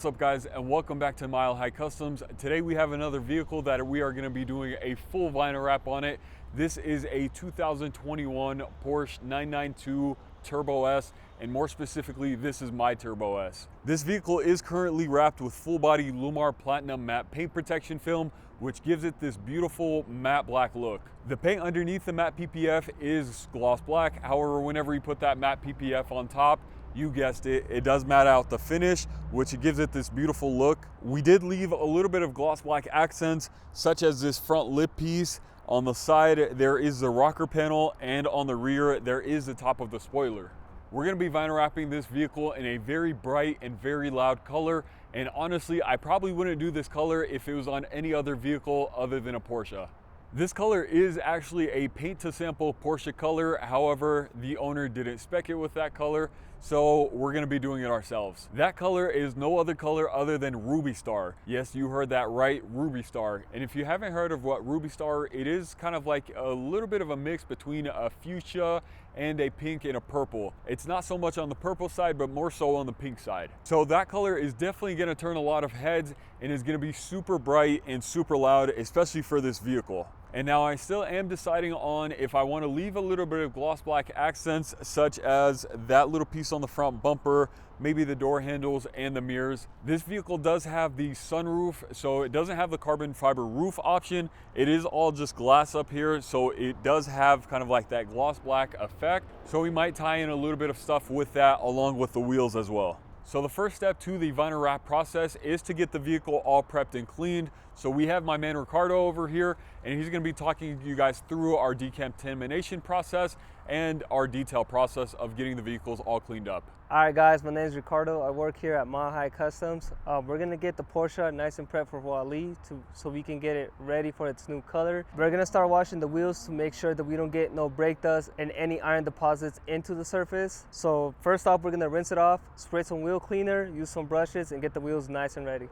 What's up guys, and welcome back to Mile High Customs. Today we have another vehicle that we are going to be doing a full vinyl wrap on it. This is a 2021 Porsche 992 Turbo S, and more specifically, this is my Turbo S. This vehicle is currently wrapped with full body Lumar Platinum matte paint protection film, which gives it this beautiful matte black look. The paint underneath the matte PPF is gloss black. However, whenever you put that matte PPF on top, you guessed it, it does matte out the finish, which gives it this beautiful look. We did leave a little bit of gloss black accents, such as this front lip piece. On the side, there is the rocker panel, and on the rear, there is the top of the spoiler. We're gonna be vinyl wrapping this vehicle in a very bright and very loud color. And honestly, I probably wouldn't do this color if it was on any other vehicle other than a Porsche. This color is actually a paint to sample Porsche color. However, the owner didn't spec it with that color, so we're gonna be doing it ourselves. That color is no other color other than Rubystar. Yes, you heard that right, Rubystar. And if you haven't heard of what Rubystar, it is kind of like a little bit of a mix between a fuchsia and a pink and a purple. It's not so much on the purple side, but more so on the pink side. So that color is definitely gonna turn a lot of heads and is gonna be super bright and super loud, especially for this vehicle. And now I still am deciding on if I want to leave a little bit of gloss black accents, such as that little piece on the front bumper, maybe the door handles and the mirrors. This vehicle does have the sunroof, so it doesn't have the carbon fiber roof option. It is all just glass up here, so it does have kind of like that gloss black effect. So we might tie in a little bit of stuff with that along with the wheels as well. So the first step to the vinyl wrap process is to get the vehicle all prepped and cleaned. So we have my man Ricardo over here, and he's gonna be talking to you guys through our decontamination process and our detail process of getting the vehicles all cleaned up. All right guys, my name is Ricardo. I work here at Mile High Customs. We're gonna get the Porsche nice and prepped for Wally so we can get it ready for its new color. We're gonna start washing the wheels to make sure that we don't get no brake dust and any iron deposits into the surface. So first off, we're gonna rinse it off, spray some wheel cleaner, use some brushes, and get the wheels nice and ready.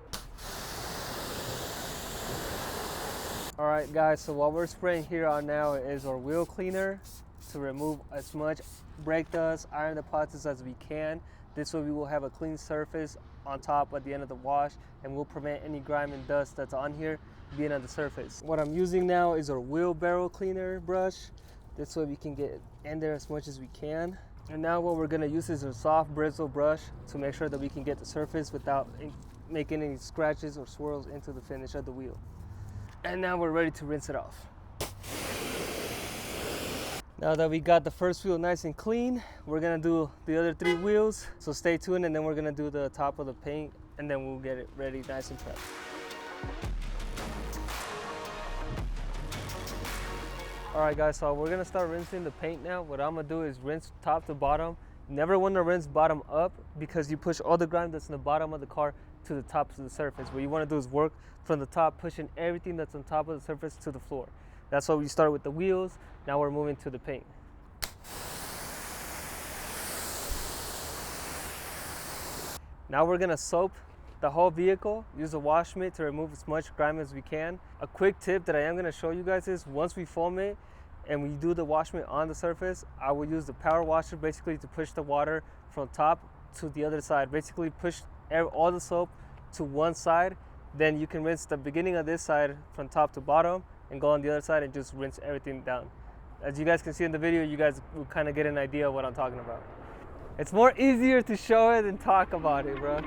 All right guys, so what we're spraying here on now is our wheel cleaner to remove as much brake dust, iron deposits as we can. This way we will have a clean surface on top at the end of the wash, and we'll prevent any grime and dust that's on here being on the surface. What I'm using now is our wheel barrel cleaner brush. This way we can get in there as much as we can. And now what we're gonna use is a soft bristle brush to make sure that we can get the surface without making any scratches or swirls into the finish of the wheel. And now we're ready to rinse it off. Now that we got the first wheel nice and clean, we're gonna do the other three wheels. So stay tuned, and then we're gonna do the top of the paint, and then we'll get it ready nice and prepped. All right guys, so we're gonna start rinsing the paint now. What I'm gonna do is rinse top to bottom. Never wanna rinse bottom up, because you push all the grime that's in the bottom of the car to the top of the surface. What you wanna do is work from the top, pushing everything that's on top of the surface to the floor. That's why we start with the wheels. Now we're moving to the paint. Now we're gonna soap the whole vehicle, use a wash mitt to remove as much grime as we can. A quick tip that I am gonna show you guys is once we foam it and we do the wash mitt on the surface, I will use the power washer basically to push the water from top to the other side. Basically push all the soap to one side, then you can rinse the beginning of this side from top to bottom and go on the other side and just rinse everything down. As you guys can see in the video, you guys will kind of get an idea of what I'm talking about. It's more easier to show it than talk about it, bro.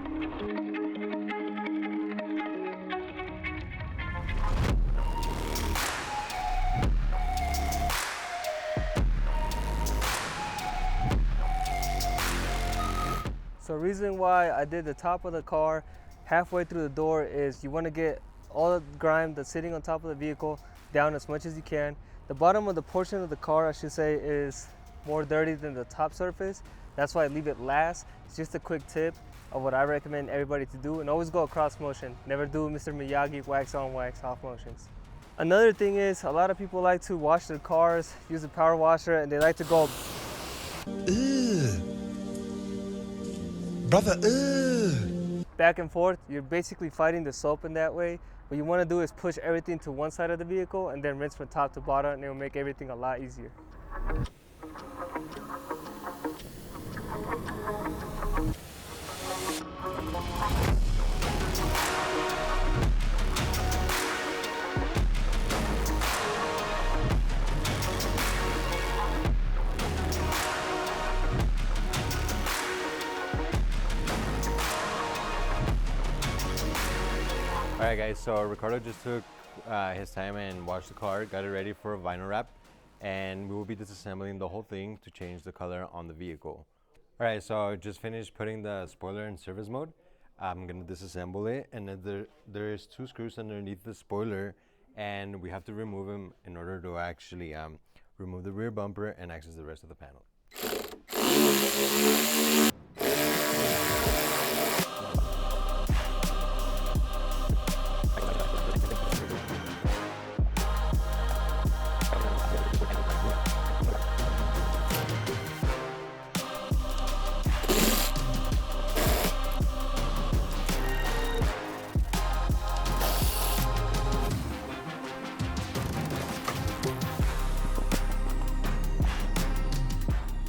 So the reason why I did the top of the car halfway through the door is you want to get all the grime that's sitting on top of the vehicle down as much as you can. The bottom of the portion of the car, I should say, is more dirty than the top surface. That's why I leave it last. It's just a quick tip of what I recommend everybody to do, and always go across motion. Never do Mr. Miyagi wax on, wax off motions. Another thing is, a lot of people like to wash their cars, use a power washer, and they like to go back and forth. You're basically fighting the soap in that way. What you want to do is push everything to one side of the vehicle and then rinse from top to bottom, and it will make everything a lot easier. Alright guys, so Ricardo just took his time and washed the car, got it ready for a vinyl wrap, and we will be disassembling the whole thing to change the color on the vehicle. Alright, so I just finished putting the spoiler in service mode. I'm gonna disassemble it, and then there's 2 screws underneath the spoiler, and we have to remove them in order to actually remove the rear bumper and access the rest of the panel.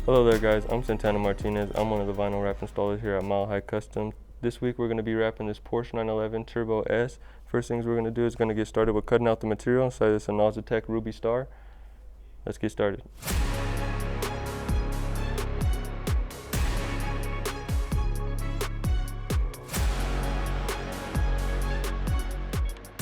Hello there guys, I'm Centennial Martinez. I'm one of the vinyl wrap installers here at Mile High Custom. This week we're going to be wrapping this Porsche 911 Turbo S. First things we're going to do is going to get started with cutting out the material inside this Inozetek Rubystar. Let's get started.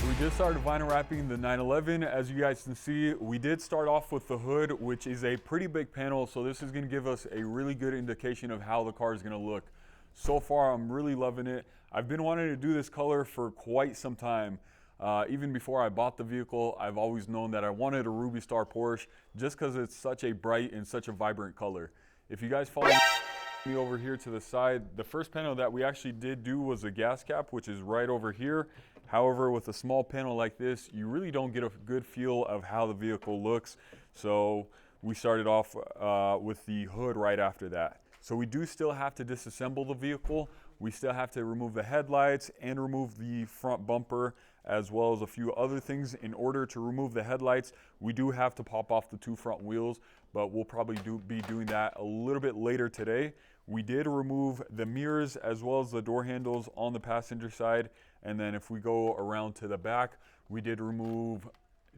We just started vinyl wrapping the 911. As you guys can see, we did start off with the hood, which is a pretty big panel, so this is going to give us a really good indication of how the car is going to look. So far, I'm really loving it. I've been wanting to do this color for quite some time. Even before I bought the vehicle, I've always known that I wanted a Rubystar Porsche just because it's such a bright and such a vibrant color. If you guys follow me over here to the side, the first panel that we actually did do was a gas cap, which is right over here. However, with a small panel like this, you really don't get a good feel of how the vehicle looks. So we started off with the hood right after that. So we do still have to disassemble the vehicle. We still have to remove the headlights and remove the front bumper, as well as a few other things. In order to remove the headlights, we do have to pop off the 2 front wheels, but we'll probably be doing that a little bit later today. We did remove the mirrors as well as the door handles on the passenger side. And then if we go around to the back, we did remove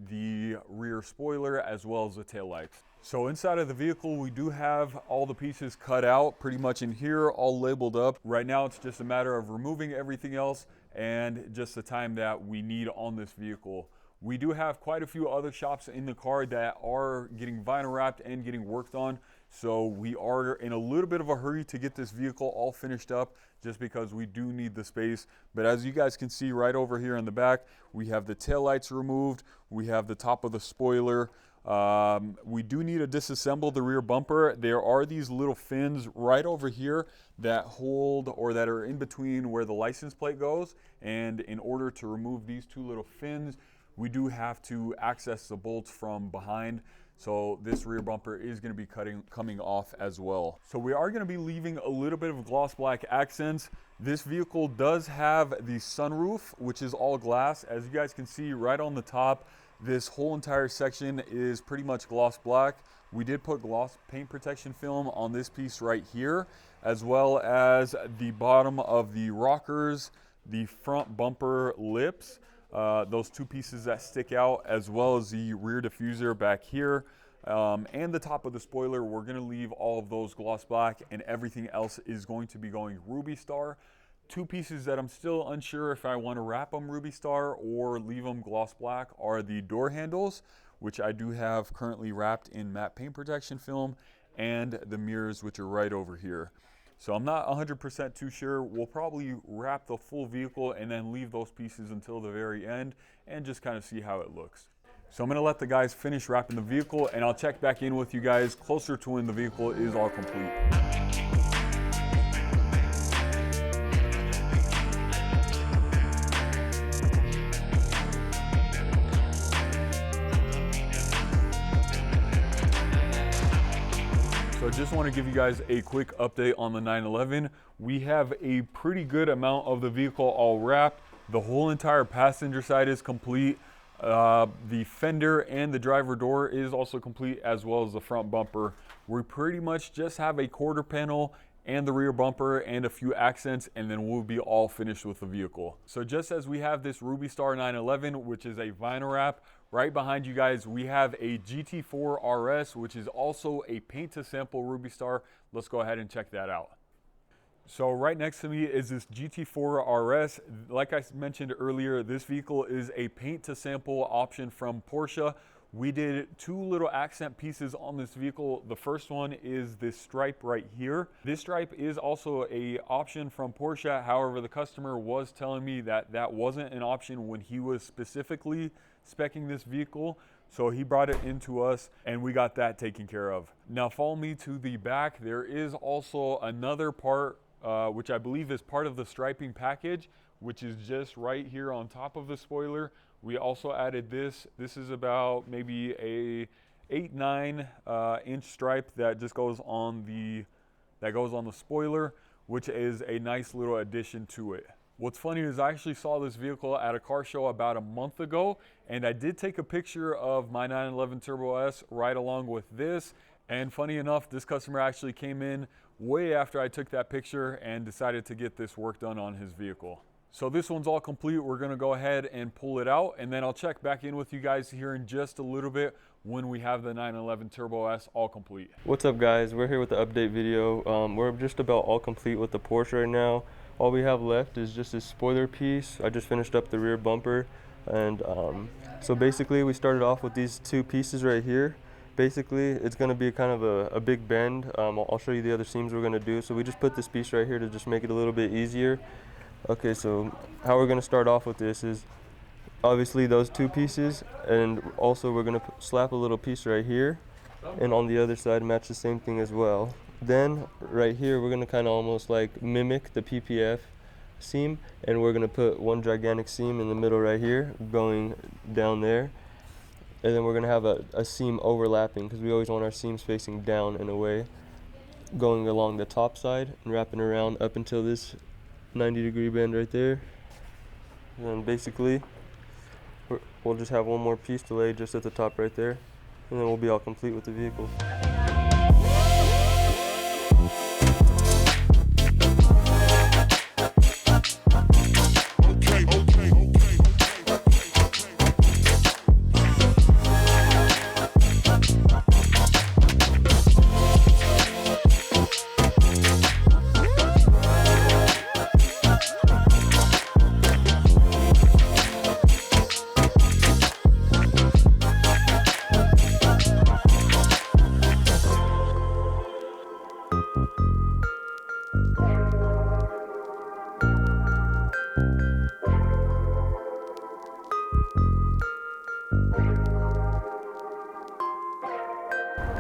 the rear spoiler as well as the taillights. So inside of the vehicle, we do have all the pieces cut out pretty much in here, all labeled up. Right now, it's just a matter of removing everything else and just the time that we need on this vehicle. We do have quite a few other shops in the car that are getting vinyl wrapped and getting worked on. So we are in a little bit of a hurry to get this vehicle all finished up just because we do need the space. But as you guys can see right over here in the back, we have the taillights removed. We have the top of the spoiler. We do need to disassemble the rear bumper. There are these little fins right over here that hold or that are in between where the license plate goes. And in order to remove these 2 little fins, we do have to access the bolts from behind. So this rear bumper is going to be coming off as well. So we are going to be leaving a little bit of gloss black accents. This vehicle does have the sunroof, which is all glass. As you guys can see right on the top, this whole entire section is pretty much gloss black. We did put gloss paint protection film on this piece right here, as well as the bottom of the rockers, the front bumper lips. Those 2 pieces that stick out, as well as the rear diffuser back here, and the top of the spoiler. We're going to leave all of those gloss black, and everything else is going to be going Rubystar. 2 pieces that I'm still unsure if I want to wrap them Rubystar or leave them gloss black are the door handles, which I do have currently wrapped in matte paint protection film, and the mirrors, which are right over here. So I'm not 100% too sure. We'll probably wrap the full vehicle and then leave those pieces until the very end and just kind of see how it looks. So I'm going to let the guys finish wrapping the vehicle, and I'll check back in with you guys closer to when the vehicle is all complete. So I just want to give you guys a quick update on the 911. We have a pretty good amount of the vehicle all wrapped. The whole entire passenger side is complete. The fender and the driver door is also complete, as well as the front bumper. We pretty much just have a quarter panel and the rear bumper and a few accents, and then we'll be all finished with the vehicle. So just as we have this Rubystar 911, which is a vinyl wrap, right behind you guys, we have a GT4 RS, which is also a paint to sample Rubystar. Let's go ahead and check that out. So right next to me is this GT4 RS. Like I mentioned earlier, this vehicle is a paint to sample option from Porsche. We did two little accent pieces on this vehicle. The first one is this stripe right here. This stripe is also an option from Porsche. However, the customer was telling me that that wasn't an option when he was specifically speccing this vehicle. So he brought it into us and we got that taken care of. Now follow me to the back. There is also another part, which I believe is part of the striping package, which is just right here on top of the spoiler. We also added this. This is about maybe a 8-9 inch stripe that just goes on the spoiler, which is a nice little addition to it. What's funny is I actually saw this vehicle at a car show about a month ago, and I did take a picture of my 911 Turbo S right along with this. And funny enough, this customer actually came in way after I took that picture and decided to get this work done on his vehicle. So this one's all complete. We're gonna go ahead and pull it out, and then I'll check back in with you guys here in just a little bit when we have the 911 Turbo S all complete. What's up guys, we're here with the update video. We're just about all complete with the Porsche right now. All we have left is just this spoiler piece. I just finished up the rear bumper, and so basically we started off with these two pieces right here. Basically it's going to be kind of a big bend. I'll show you the other seams we're going to do. So we just put this piece right here to just make it a little bit easier. Okay, so how we're going to start off with this is obviously those two pieces, and also we're going to slap a little piece right here, and on the other side match the same thing as well. Then right here we're going to kind of almost like mimic the PPF seam, and we're going to put one gigantic seam in the middle right here going down there, and then we're going to have a seam overlapping, because we always want our seams facing down in a way, going along the top side and wrapping around up until this 90-degree bend right there. And then basically we'll just have one more piece to lay just at the top right there, and then we'll be all complete with the vehicle.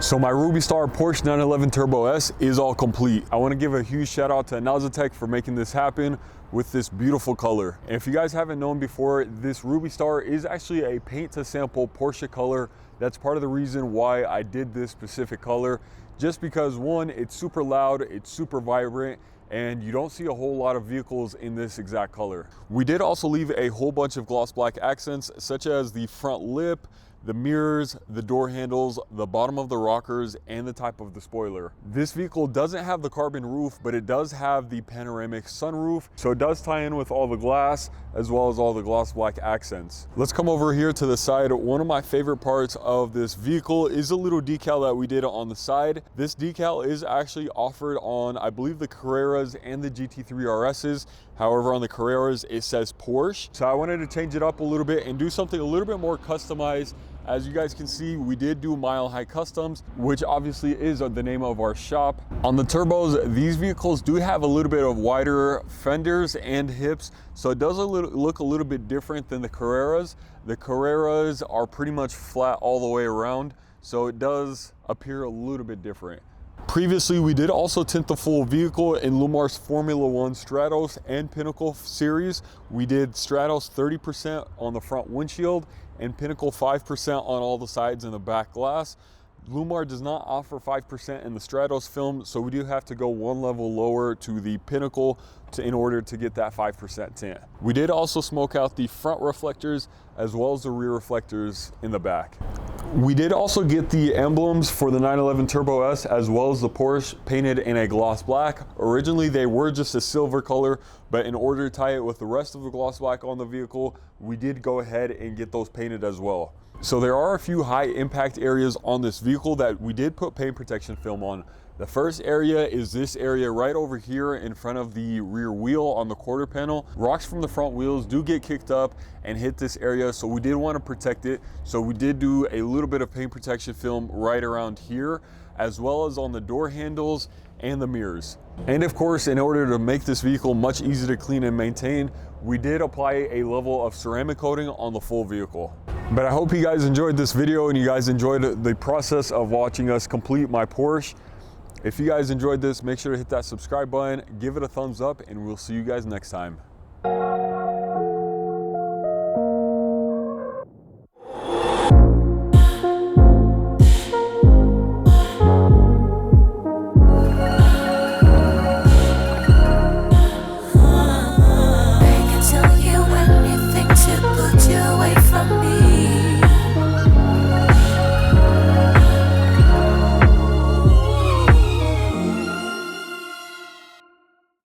So my Rubystar Porsche 911 Turbo S is all complete. I want to give a huge shout out to Inozetek for making this happen with this beautiful color. And if you guys haven't known before, this Rubystar is actually a paint to sample Porsche color. That's part of the reason why I did this specific color, just because one, it's super loud, it's super vibrant, and you don't see a whole lot of vehicles in this exact color. We did also leave a whole bunch of gloss black accents, such as the front lip, the mirrors, the door handles, the bottom of the rockers, and the type of the spoiler. This vehicle doesn't have the carbon roof, but it does have the panoramic sunroof, so it does tie in with all the glass as well as all the gloss black accents. Let's come over here to the side. One of my favorite parts of this vehicle is a little decal that we did on the side. This decal is actually offered on, I believe, the Carreras and the GT4 RSs. However, on the Carreras, it says Porsche. So I wanted to change it up a little bit and do something a little bit more customized. As you guys can see, we did do Mile High Customs, which obviously is the name of our shop. On the turbos, these vehicles do have a little bit of wider fenders and hips, so it does look a little bit different than the Carreras. The Carreras are pretty much flat all the way around, so it does appear a little bit different. Previously, we did also tint the full vehicle in Lumar's Formula One Stratos and Pinnacle series. We did Stratos 30% on the front windshield and Pinnacle 5% on all the sides and the back glass. Lumar does not offer 5% in the Stratos film, so we do have to go one level lower to the Pinnacle in order to get that 5% tint. We did also smoke out the front reflectors as well as the rear reflectors in the back. We did also get the emblems for the 911 Turbo S as well as the Porsche painted in a gloss black. Originally they were just a silver color, but in order to tie it with the rest of the gloss black on the vehicle, we did go ahead and get those painted as well. So there are a few high impact areas on this vehicle that we did put paint protection film on. The first area is this area right over here in front of the rear wheel on the quarter panel. Rocks from the front wheels do get kicked up and hit this area, so we did want to protect it. So we did do a little bit of paint protection film right around here, as well as on the door handles and the mirrors. And of course, in order to make this vehicle much easier to clean and maintain, we did apply a level of ceramic coating on the full vehicle. But I hope you guys enjoyed this video and you guys enjoyed the process of watching us complete my Porsche. If you guys enjoyed this, make sure to hit that subscribe button, give it a thumbs up, and we'll see you guys next time.